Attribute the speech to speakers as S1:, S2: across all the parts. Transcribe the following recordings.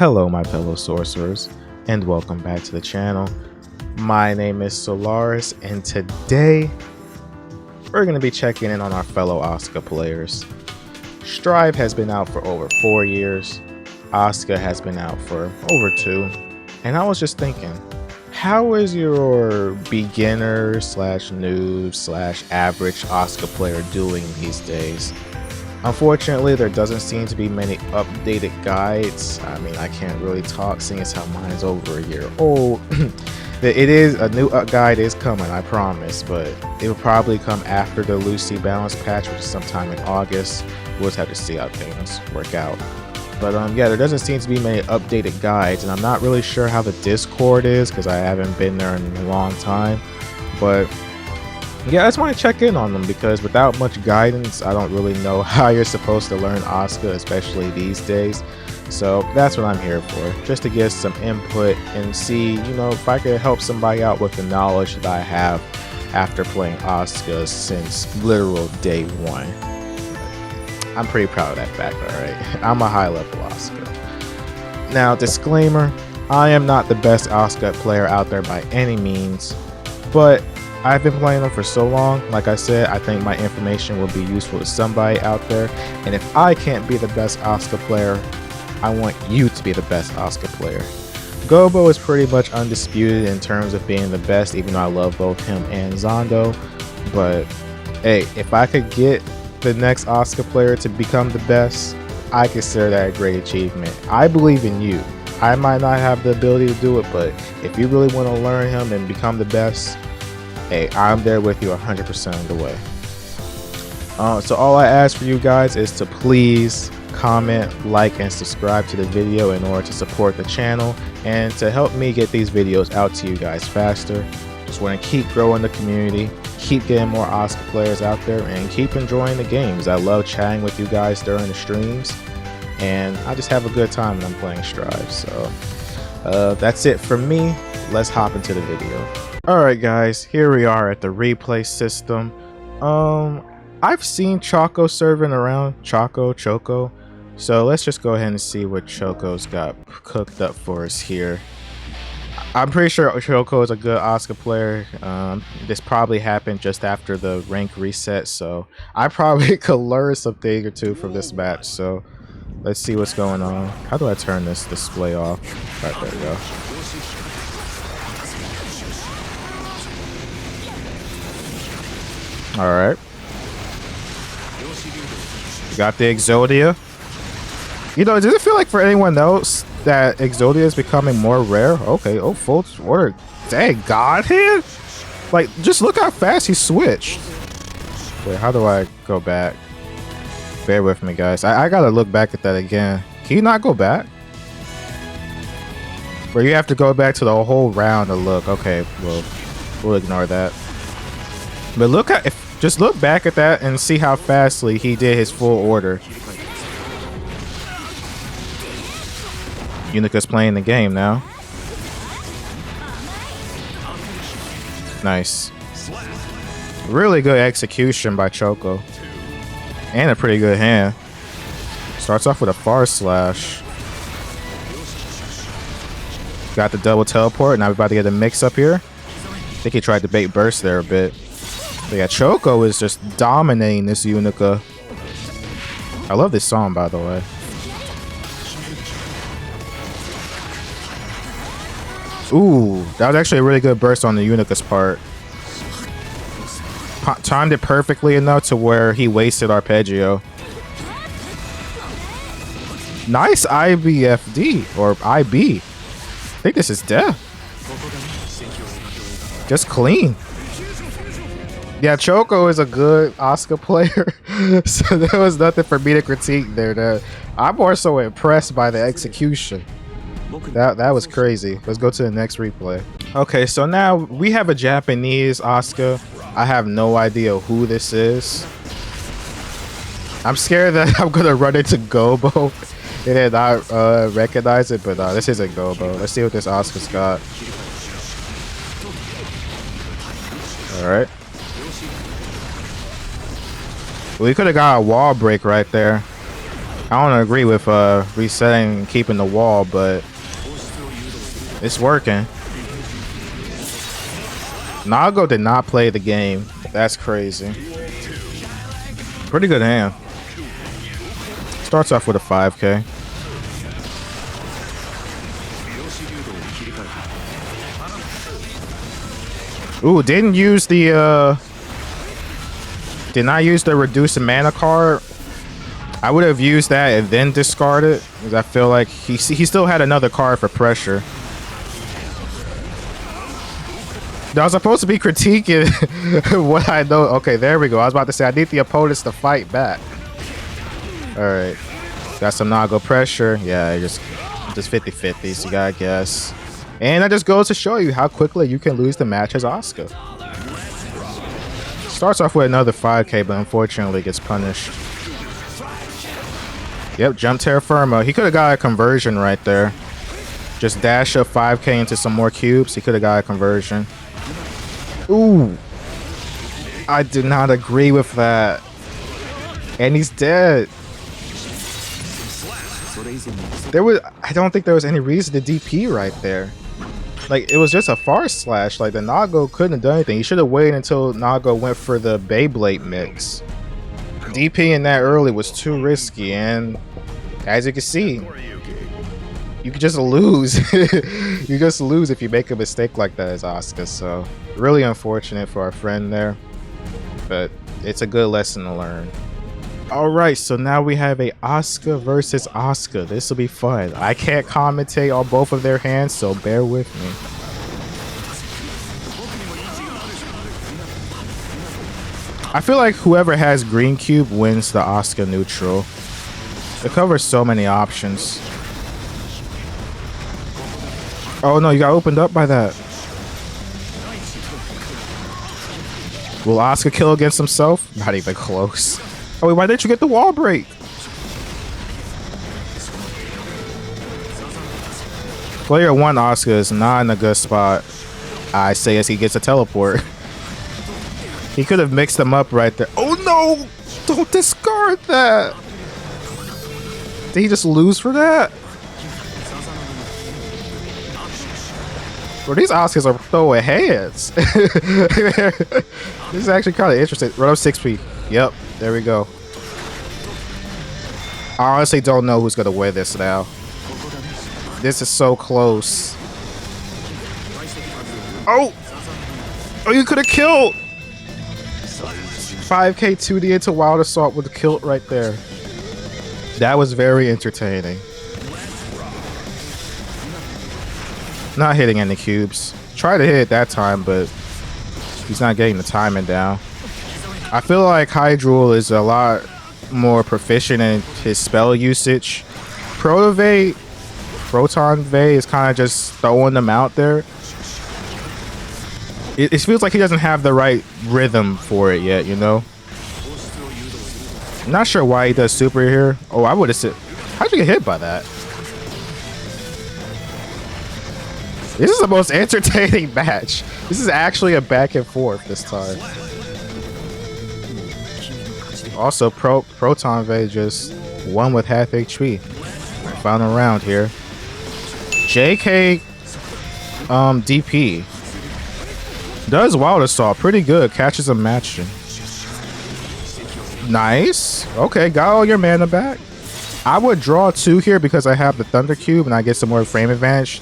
S1: Hello my fellow sorcerers, and welcome back to the channel. My name is Solaris, and today we're going to be checking in on our fellow Asuka players. Strive has been out for over 4 years, Asuka has been out for over 2, and I was just thinking, how is your beginner slash noob slash average Asuka player doing these days? Unfortunately, there doesn't seem to be many updated guides. I mean, I can't really talk seeing as how mine's over a year old. It is a new guide is coming, I promise, but it will probably come after the Lucy balance patch, which is sometime in August. We'll just have to see how things work out. But yeah, there doesn't seem to be many updated guides, and I'm not really sure how the Discord is because I haven't been there in a long time. But yeah, I just want to check in on them because without much guidance, I don't really know how you're supposed to learn Asuka, especially these days. So that's what I'm here for, just to get some input and see, if I could help somebody out with the knowledge that I have after playing Asuka since literal day one. I'm pretty proud of that fact, alright? I'm a high level Asuka. Now, disclaimer, I am not the best Asuka player out there by any means, but I've been playing them for so long. Like I said, I think my information will be useful to somebody out there. And if I can't be the best Asuka player, I want you to be the best Asuka player. Gobo is pretty much undisputed in terms of being the best, even though I love both him and Zondo. But hey, if I could get the next Asuka player to become the best, I consider that a great achievement. I believe in you. I might not have the ability to do it, but if you really want to learn him and become the best, hey, I'm there with you 100% of the way. So all I ask for you guys is to please comment, like, and subscribe to the video in order to support the channel and to help me get these videos out to you guys faster. Just want to keep growing the community, keep getting more Asuka players out there, and keep enjoying the games. I love chatting with you guys during the streams, and I just have a good time when I'm playing Strive. So that's it for me. Let's hop into the video. Alright guys, here we are at the replay system. I've seen Choco serving around, Choco. So let's just go ahead and see what Choco's got cooked up for us here. I'm pretty sure Choco is a good Asuka player. This probably happened just after the rank reset, so I probably could learn something or two from this match. So let's see what's going on. How do I turn this display off? Right, there we go. Alright. Got the Exodia. Does it feel like for anyone else that Exodia is becoming more rare? Okay, oh, full order. Dang, God here? Like, just look how fast he switched. Wait, how do I go back? Bear with me, guys. I gotta look back at that again. Can you not go back? Or you have to go back to the whole round to look. Okay, well, we'll ignore that. But look at just look back at that and see how fastly he did his full order. Unica's playing the game now. Nice. Really good execution by Choco. And a pretty good hand. Starts off with a far slash. Got the double teleport. Now we're about to get a mix up here. I think he tried to bait burst there a bit. But yeah, Choco is just dominating this Unica. I love this song, by the way. Ooh, that was actually a really good burst on the Unica's part. Timed it perfectly enough to where he wasted Arpeggio. Nice IBFD, or IB. I think this is death. Just clean. Yeah, Choco is a good Asuka player, so there was nothing for me to critique there. I'm more so impressed by the execution. That was crazy. Let's go to the next replay. Okay, so now we have a Japanese Asuka. I have no idea who this is. I'm scared that I'm gonna run into Gobo and then not recognize it, but this isn't Gobo. Let's see what this Asuka's got. All right. We could have got a wall break right there. I don't agree with resetting and keeping the wall, but it's working. Nago did not play the game. That's crazy. Pretty good hand. Starts off with a 5K. Ooh, didn't use the did not use the reduce the mana card. I would have used that and then discard it, because I feel like he still had another card for pressure. I was supposed to be critiquing what I know. Okay, there we go. I was about to say I need the opponents to fight back. All right, got some Nago pressure. Yeah, just 50-50s. You gotta guess. And that just goes to show you how quickly you can lose the match as Asuka. Starts off with another 5K, but unfortunately gets punished. Yep, jump terra firma. He could have got a conversion right there. Just dash up 5K into some more cubes. He could have got a conversion. Ooh. I do not agree with that. And he's dead. I don't think there was any reason to DP right there. Like, it was just a farce slash. Like, the Nago couldn't have done anything. He should have waited until Nago went for the Beyblade mix. DPing that early was too risky, and as you can see, you could just lose. You just lose if you make a mistake like that as Asuka. So really unfortunate for our friend there, but it's a good lesson to learn. All right, so now we have a Asuka versus Asuka. This will be fun. I can't commentate on both of their hands, so bear with me. I feel like whoever has green cube wins the Asuka neutral. It covers so many options. Oh no, you got opened up by that. Will Asuka kill against himself? Not even close. Oh wait, why didn't you get the wall break? Player 1 Asuka is not in a good spot, I say, as he gets a teleport. He could have mixed them up right there. Oh no! Don't discard that! Did he just lose for that? Bro, these Asukas are throwing hands. This is actually kind of interesting. Run up 6P. Yep, there we go. I honestly don't know who's gonna win this now. This is so close. Oh! Oh, you could have killed! 5K 2D into Wild Assault with the kilt right there. That was very entertaining. Not hitting any cubes. Tried to hit it that time, but he's not getting the timing down. I feel like Hydrule is a lot more proficient in his spell usage. Proton Vey is kind of just throwing them out there. It feels like he doesn't have the right rhythm for it yet, you know? I'm not sure why he does super here. Oh, I would have said, how'd you get hit by that? This is the most entertaining match. This is actually a back and forth this time. Also, Proton Vey just won with half HP. Final round here. JK DP does Wild Assault pretty good. Catches a matching. Nice. Okay, got all your mana back. I would draw 2 here because I have the Thunder Cube and I get some more frame advantage.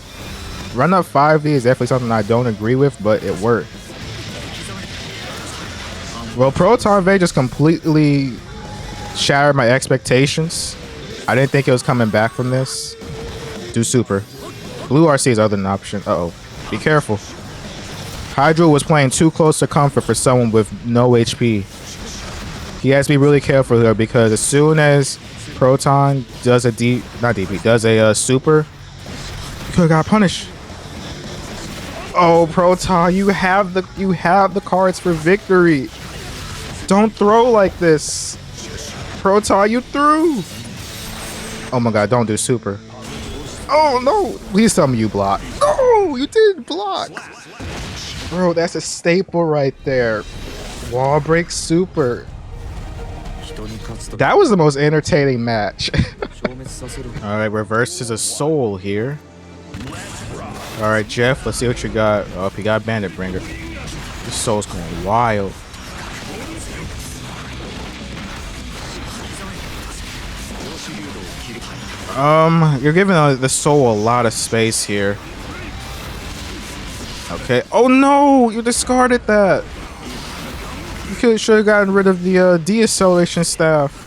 S1: Run up 5D is definitely something I don't agree with, but it worked. Well, Proton Vey just completely shattered my expectations. I didn't think it was coming back from this. Do super. Blue RC is other than an option. Uh-oh. Be careful. Hydrule was playing too close to comfort for someone with no HP. He has to be really careful here because as soon as Proton does a super, you could have got punished. Oh, Proton, you have the cards for victory. Don't throw like this. Proton, you threw. Oh my god, don't do super. Oh no, please tell me you block. No, you didn't block. Bro, that's a staple right there. Wall break super. That was the most entertaining match. Alright, reverses a soul here. Alright, Jeff, let's see what you got. Oh, he got Bandit Bringer. This soul's going wild. You're giving the soul a lot of space here. Okay. Oh no! You discarded that! You should have gotten rid of the de-acceleration staff.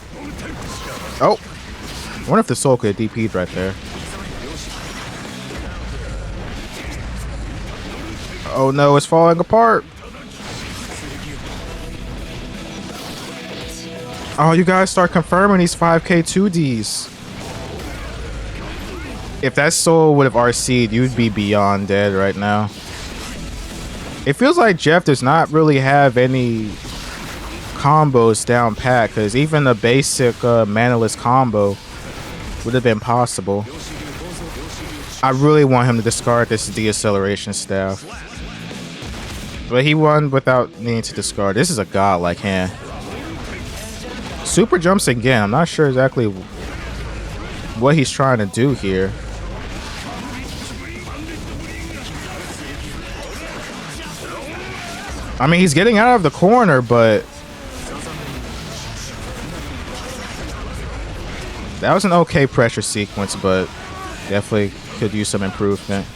S1: Oh! I wonder if the soul could have DP'd right there. Oh no, it's falling apart! Oh, you guys start confirming these 5k 2Ds. If that soul would have RC'd, you'd be beyond dead right now. It feels like Jeff does not really have any combos down pat, because even a basic manaless combo would have been possible. I really want him to discard this de-acceleration staff. But he won without needing to discard. This is a godlike hand. Super jumps again. I'm not sure exactly what he's trying to do here. I mean, he's getting out of the corner, but that was an okay pressure sequence, but definitely could use some improvement.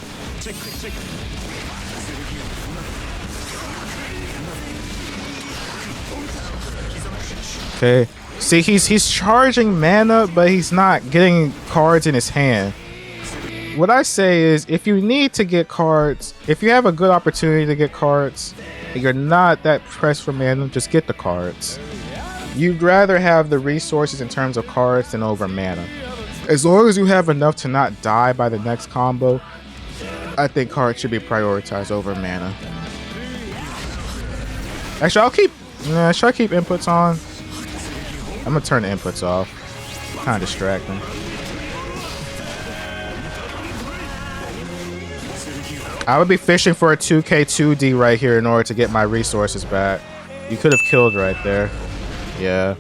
S1: Okay. See, he's charging mana, but he's not getting cards in his hand. What I say is, if you need to get cards, if you have a good opportunity to get cards, and you're not that pressed for mana, just get the cards. You'd rather have the resources in terms of cards than over mana. As long as you have enough to not die by the next combo, I think cards should be prioritized over mana. Actually, should I keep inputs on? I'm gonna turn the inputs off. Kind of distracting. I would be fishing for a 2k 2D right here in order to get my resources back. You could have killed right there. Yeah.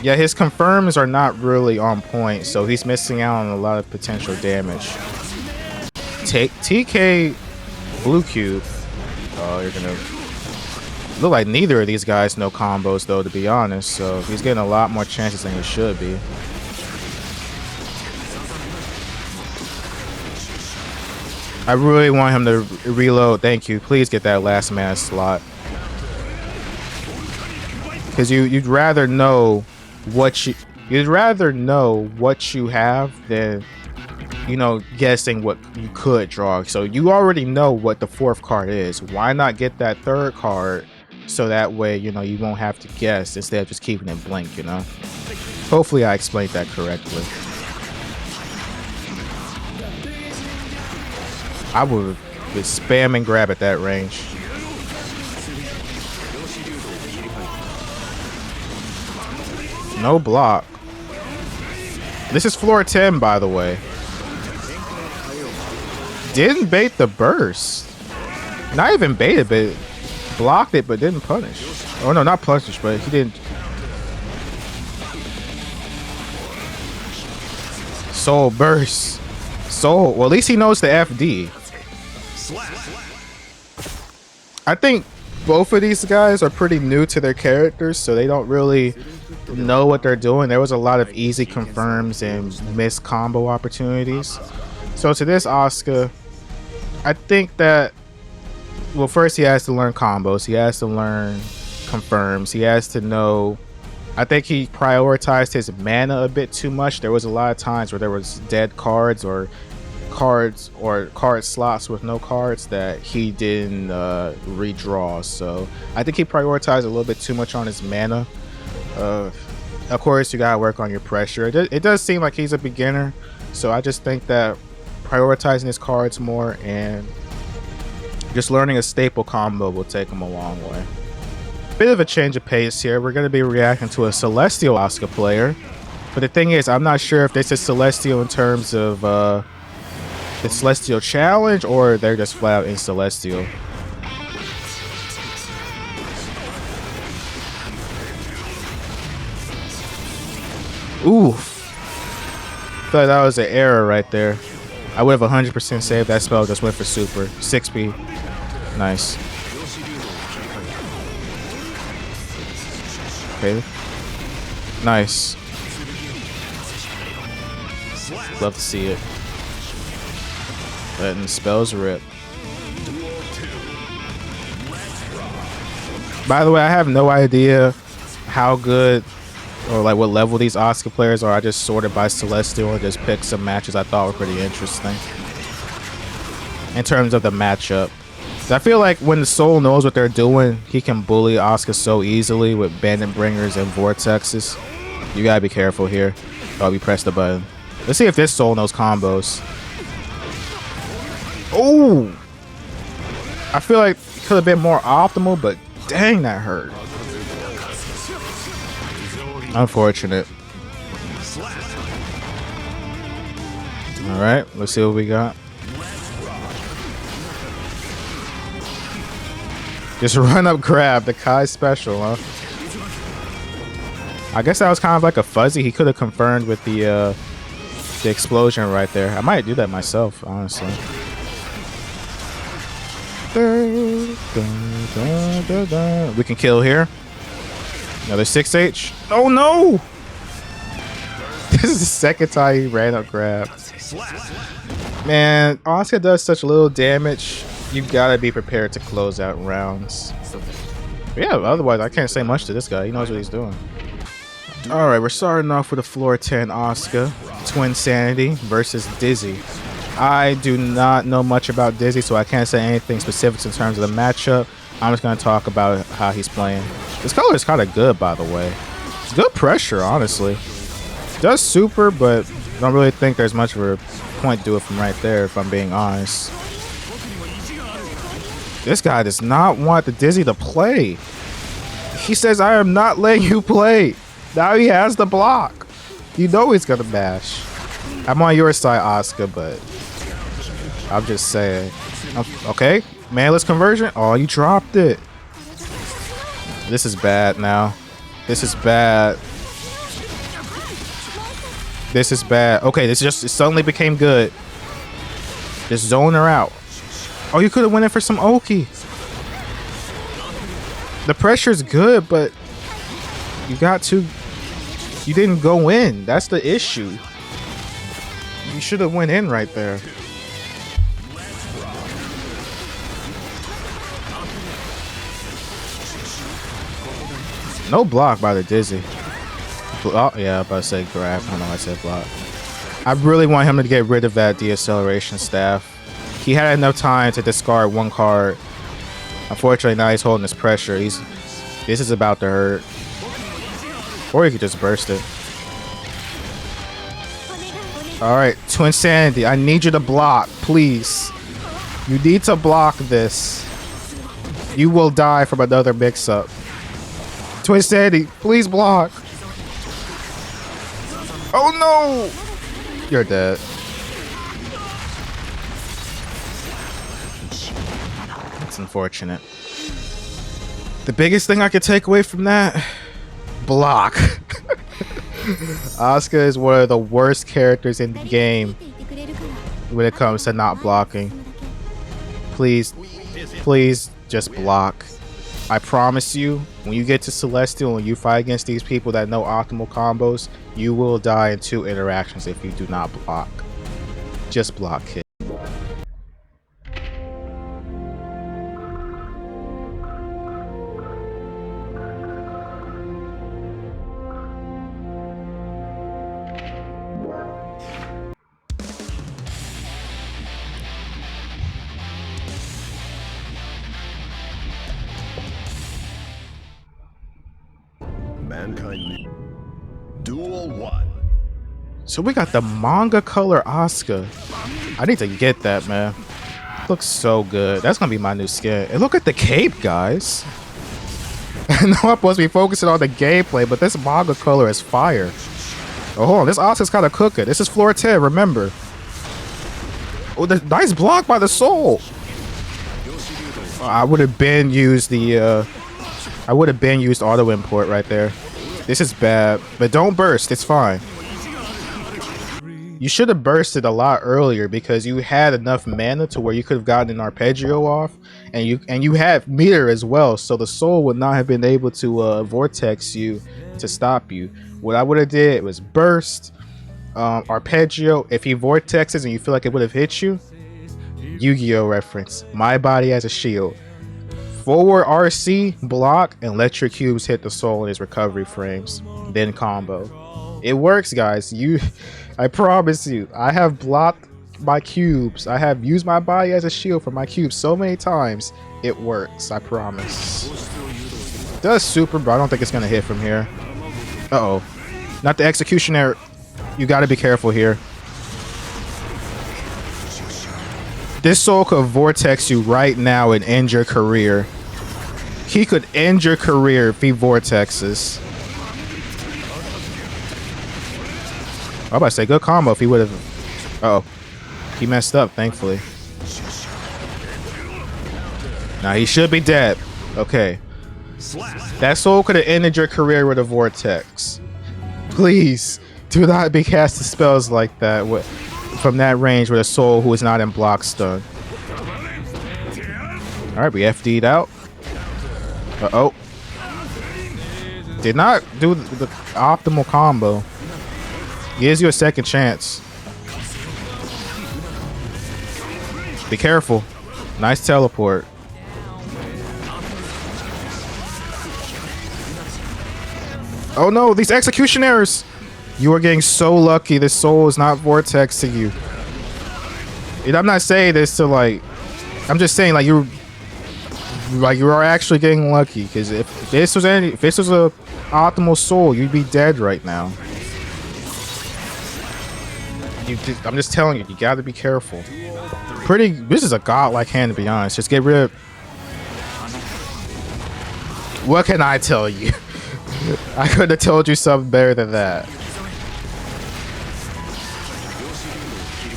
S1: Yeah, his confirms are not really on point, so he's missing out on a lot of potential damage. Take TK Blue Cube. Oh, you're gonna look like neither of these guys know combos though, to be honest, so he's getting a lot more chances than he should be. I really want him to reload. Thank you. Please get that last mana slot. Because you'd rather know what you have than, you know, guessing what you could draw. So you already know what the fourth card is. Why not get that third card so that way, you know, you won't have to guess instead of just keeping it blank, you know? Hopefully I explained that correctly. I would spam and grab at that range. No block. This is floor 10, by the way. Didn't bait the burst. Not even baited, but blocked it, but didn't punish. Oh no, not punish, but he didn't. Soul burst. Soul. Well, at least he knows the FD. I think both of these guys are pretty new to their characters, so they don't really know what they're doing. There was a lot of easy confirms and missed combo opportunities. So to this Asuka, I think that, well, first he has to learn combos. He has to learn confirms. He has to know. I think he prioritized his mana a bit too much. There was a lot of times where there was dead cards or card slots with no cards that he didn't redraw. So I think he prioritized a little bit too much on his mana. Of course, you gotta work on your pressure. It does seem like he's a beginner, so I just think that prioritizing his cards more and just learning a staple combo will take him a long way. Bit of a change of pace here. We're going to be reacting to a Celestial Asuka player, but the thing is, I'm not sure if this is Celestial in terms of the Celestial challenge, or they're just flat out in Celestial. Oof. I feel like that was an error right there. I would have 100% saved that spell, just went for super. 6p. Nice. Okay. Nice. Love to see it. Letting spells rip. By the way, I have no idea how good or like what level these Asuka players are. I just sorted by Celestial and just picked some matches I thought were pretty interesting in terms of the matchup. I feel like when the Soul knows what they're doing, he can bully Asuka so easily with Bandit Bringers and Vortexes. You gotta be careful here. Oh, we pressed the button. Let's see if this Soul knows combos. Oh! I feel like it could have been more optimal, but dang, that hurt. Unfortunate. Alright, let's see what we got. Just run up grab, the Kai special, huh? I guess that was kind of like a fuzzy. He could have confirmed with the explosion right there. I might do that myself, honestly. We can kill here. Another 6H. Oh no! This is the second time he ran up grab. Man, Asuka does such little damage. You gotta be prepared to close out rounds. But yeah, otherwise I can't say much to this guy. He knows what he's doing. Alright, we're starting off with a floor 10 Asuka. Twin Sanity versus Dizzy. I do not know much about Dizzy, so I can't say anything specific in terms of the matchup. I'm just going to talk about how he's playing. This color is kind of good, by the way. It's good pressure, honestly. Does super, but I don't really think there's much of a point to do it from right there, if I'm being honest. This guy does not want the Dizzy to play. He says, I am not letting you play. Now he has the block. You know he's going to bash. I'm on your side, Asuka, but I'm just saying. Okay, manless conversion. Oh, you dropped it. This is bad now. This is bad. This is bad. Okay, it suddenly became good. Just zone her out. Oh, you could have went in for some Oki. The pressure's good, but you didn't go in. That's the issue. You should have went in right there. No block by the Dizzy. Oh, yeah, I'm about to say grab. I don't know why I said block. I really want him to get rid of that deceleration staff. He had enough time to discard one card. Unfortunately, now he's holding his pressure. This is about to hurt. Or he could just burst it. Alright, Twin Sanity, I need you to block, please. You need to block this. You will die from another mix-up. Twin Sanity, please block. Oh no! You're dead. It's unfortunate. The biggest thing I could take away from that, block. Asuka is one of the worst characters in the game when it comes to not blocking. Please, please just block. I promise you, when you get to Celestial and you fight against these people that know optimal combos, you will die in 2 interactions if you do not block. Just block, kid.
S2: Mankind Duel 1.
S1: So we got the manga color Asuka. I need to get that, man. Looks so good. That's gonna be my new skin. And look at the cape, guys. I know I'm supposed to be focusing on the gameplay, but this manga color is fire. Oh, hold on. This Asuka's kind of cooking. This is floor 10, remember. Oh, the nice block by the Soul. I would have been used the auto import right there. This is bad, but don't burst. It's fine. You should have bursted a lot earlier because you had enough mana to where you could have gotten an arpeggio off, and you had meter as well, so the soul would not have been able to vortex you to stop you. What I would have did was burst, arpeggio. If he vortexes and you feel like it would have hit you, Yu-Gi-Oh reference, my body as a shield. Forward RC, block, and let your cubes hit the soul in his recovery frames. Then combo. It works, guys. I promise you. I have blocked my cubes. I have used my body as a shield for my cubes so many times. It works, I promise. Does super, but I don't think it's gonna hit from here. Uh-oh. Not the executioner. You gotta be careful here. This soul could vortex you right now and end your career. He could end your career if he vortexes. I was about to say good combo if he would have. Uh oh, he messed up. Thankfully. Now he should be dead. Okay. That soul could have ended your career with a vortex. Please do not be casting spells like that from that range with a soul who is not in block stun. All right, we FD'd out. Uh-oh. Did not do the optimal combo. Gives you a second chance. Be careful. Nice teleport. Oh no, these executioners! You are getting so lucky this soul is not vortexing you. And I'm not saying this to like, I'm just saying like you are actually getting lucky, because if this was a optimal soul, you'd be dead right now. I'm just telling you, you got to be careful. This is a godlike hand, to be honest. Just get rid of. What can I tell you? I could have told you something better than that.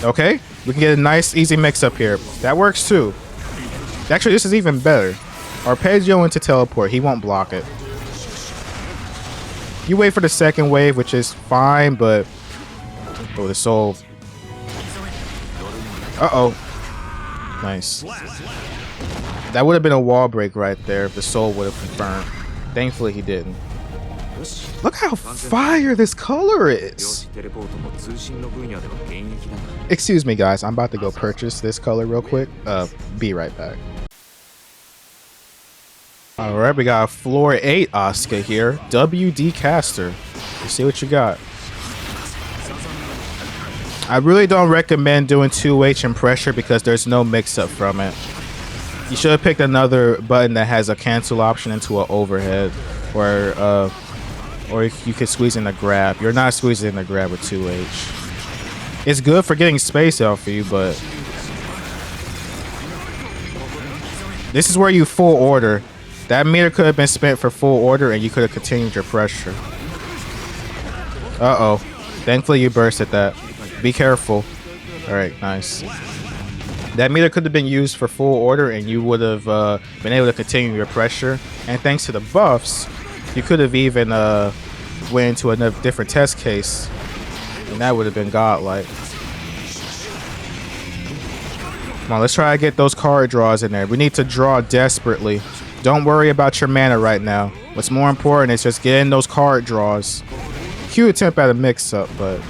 S1: Okay, we can get a nice, easy mix-up here. That works too. Actually, this is even better. Arpeggio into teleport. He won't block it. You wait for the second wave, which is fine, but... Oh, the soul. Uh-oh. Nice. That would have been a wall break right there if the soul would have confirmed. Thankfully, he didn't. Look how fire this color is. Excuse me, guys. I'm about to go purchase this color real quick. Be right back. Alright, we got floor 8 Asuka here. WD caster. Let's see what you got. I really don't recommend doing 2H and pressure because there's no mix-up from it. You should have picked another button that has a cancel option into an overhead, or you could squeeze in the grab. You're not squeezing in the grab with 2H. It's good for getting space off of you, but this is where you full order. That meter could have been spent for full order and you could have continued your pressure. Uh-oh. Thankfully you bursted that. Be careful. Alright, nice. That meter could have been used for full order and you would have been able to continue your pressure. And thanks to the buffs, you could have even went into a different test case. And that would have been godlike. Come on, let's try to get those card draws in there. We need to draw desperately. Don't worry about your mana right now. What's more important is just getting those card draws. Cute attempt at a mix-up, but...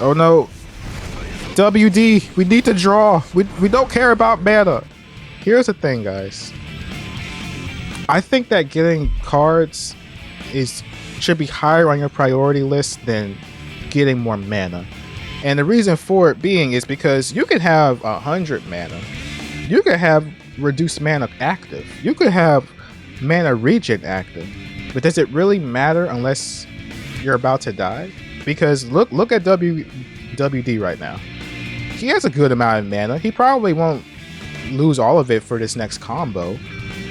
S1: Oh no. WD, we need to draw. We don't care about mana. Here's the thing, guys. I think that getting cards should be higher on your priority list than getting more mana. And the reason for it being is because you can have 100 mana. You could have reduced mana active. You could have mana regen active. But does it really matter unless you're about to die? Because look at WD right now. He has a good amount of mana. He probably won't lose all of it for this next combo,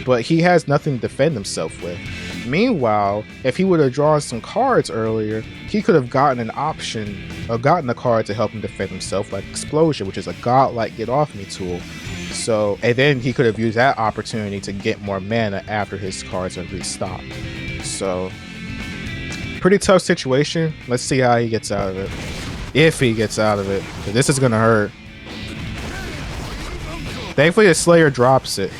S1: but he has nothing to defend himself with. Meanwhile, if he would have drawn some cards earlier, he could have gotten an option or gotten a card to help him defend himself, like Explosion, which is a godlike get off me tool. So, and then he could have used that opportunity to get more mana after his cards are restocked. So, Pretty tough situation. Let's see how he gets out of it. If he gets out of it. This is gonna hurt. Thankfully the Slayer drops it.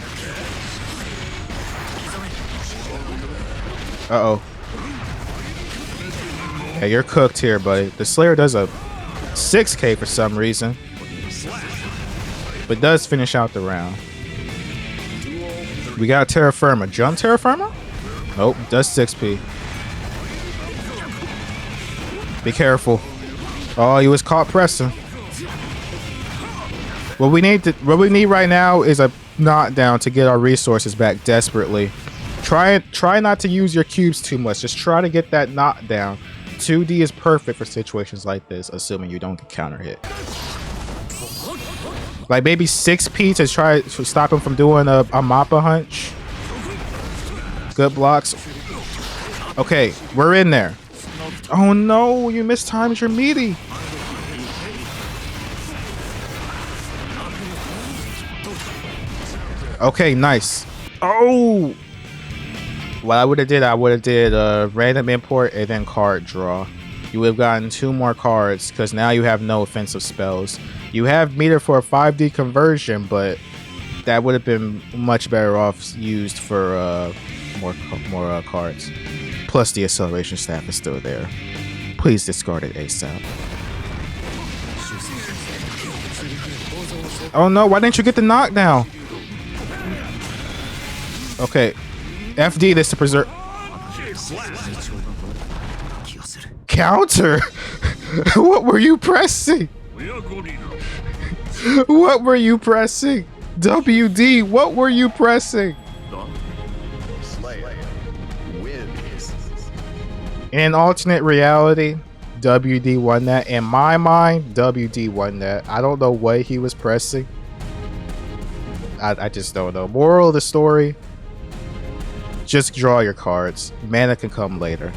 S1: Uh-oh. Hey, you're cooked here, buddy. The Slayer does a 6K for some reason. But does finish out the round. We got Terra Firma. Jump Terra Firma? Nope, does 6P. Be careful. Oh, he was caught pressing. What we need right now is a knockdown to get our resources back desperately. Try not to use your cubes too much. Just try to get that knockdown. 2D is perfect for situations like this, assuming you don't get counter hit. Like maybe 6P to try to stop him from doing a Mappa hunch. Good blocks. Okay, we're in there. Oh no, you mistimed your meaty. Okay, nice. Oh! What I would have did random import and then card draw. You would have gotten 2 more cards because now you have no offensive spells. You have meter for a 5D conversion, but that would have been much better off used for more cards. Plus the acceleration staff is still there. Please discard it ASAP. Oh no, why didn't you get the knockdown? Okay, FD this to preserve. Counter? What were you pressing? What were you pressing? WD, what were you pressing? In an alternate reality, WD won that. In my mind, WD won that. I don't know what he was pressing. I just don't know. Moral of the story, just draw your cards. Mana can come later.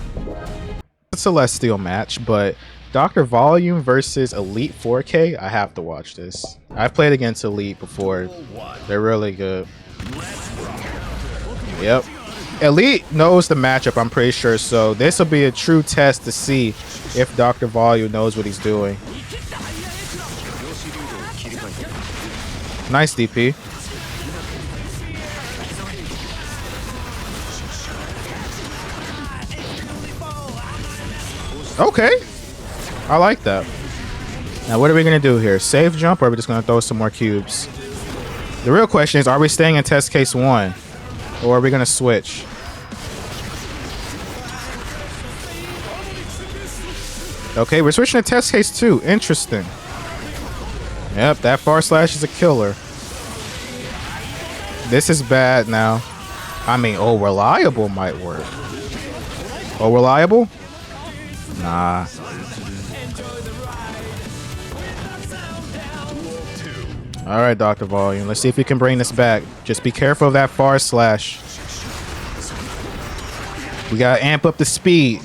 S1: It's a Celestial match, but Dr. Volume versus Elite 4K, I have to watch this. I've played against Elite before. They're really good. Yep. Elite knows the matchup, I'm pretty sure, so this will be a true test to see if Dr. Volume knows what he's doing. Nice DP. Okay, I like that. Now what are we gonna do here? Save jump, or are we just gonna throw some more cubes? The real question is, are we staying in test case 1? Or are we gonna switch? Okay, we're switching to test case 2. Interesting. Yep, that far slash is a killer. This is bad now. I mean, oh, reliable might work. Oh, reliable? Nah. All right, Dr. Volume. Let's see if we can bring this back. Just be careful of that far slash. We gotta amp up the speed.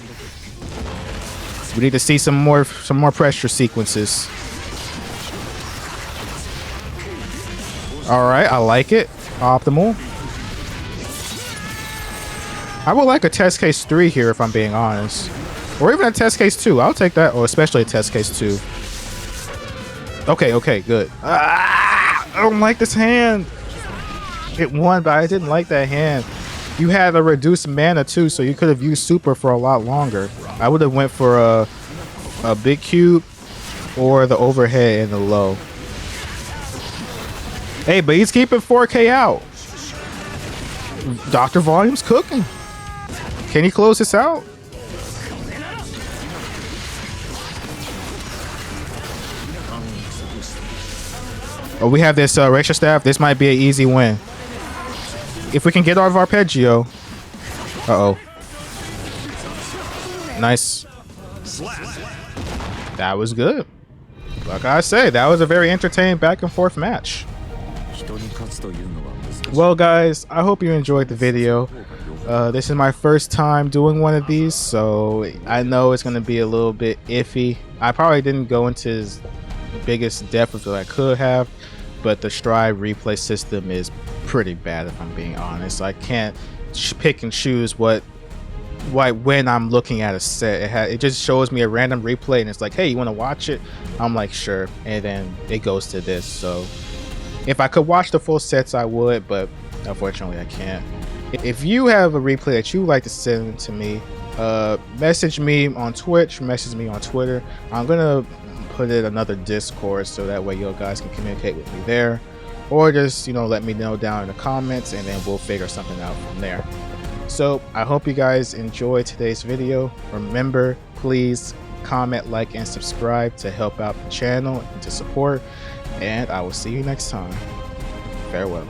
S1: We need to see some more pressure sequences. All right, I like it. Optimal. I would like a test case 3 here, if I'm being honest. Or even a test case 2. I'll take that. Or especially a test case 2. Okay, okay, good. Ah, I don't like this hand. It won, but I didn't like that hand. You had a reduced mana too, so you could have used super for a lot longer. I would have went for a big cube or the overhead and the low. Hey, but he's keeping 4K out. Dr. Volume's cooking. Can he close this out? Oh, we have this Racial Staff. This might be an easy win. If we can get our Arpeggio. Uh-oh. Nice. That was good. Like I say, that was a very entertaining back and forth match. Well, guys, I hope you enjoyed the video. This is my first time doing one of these, so I know it's going to be a little bit iffy. I probably didn't go into as biggest depth of what I could have, but the Stride replay system is pretty bad, if I'm being honest. I can't pick and choose what like when I'm looking at a set, it just shows me a random replay and it's like, hey, you want to watch it? I'm like, sure, and then it goes to this. So if I could watch the full sets, I would, but unfortunately I can't. If you have a replay that you would like to send to me, message me on Twitch, message me on Twitter. I'm gonna put it another Discord so that way you guys can communicate with me there, or just let me know down in the comments and then we'll figure something out from there. So I hope you guys enjoyed today's video. Remember, please comment, like, and subscribe to help out the channel and to support, and I will see you next time. Farewell.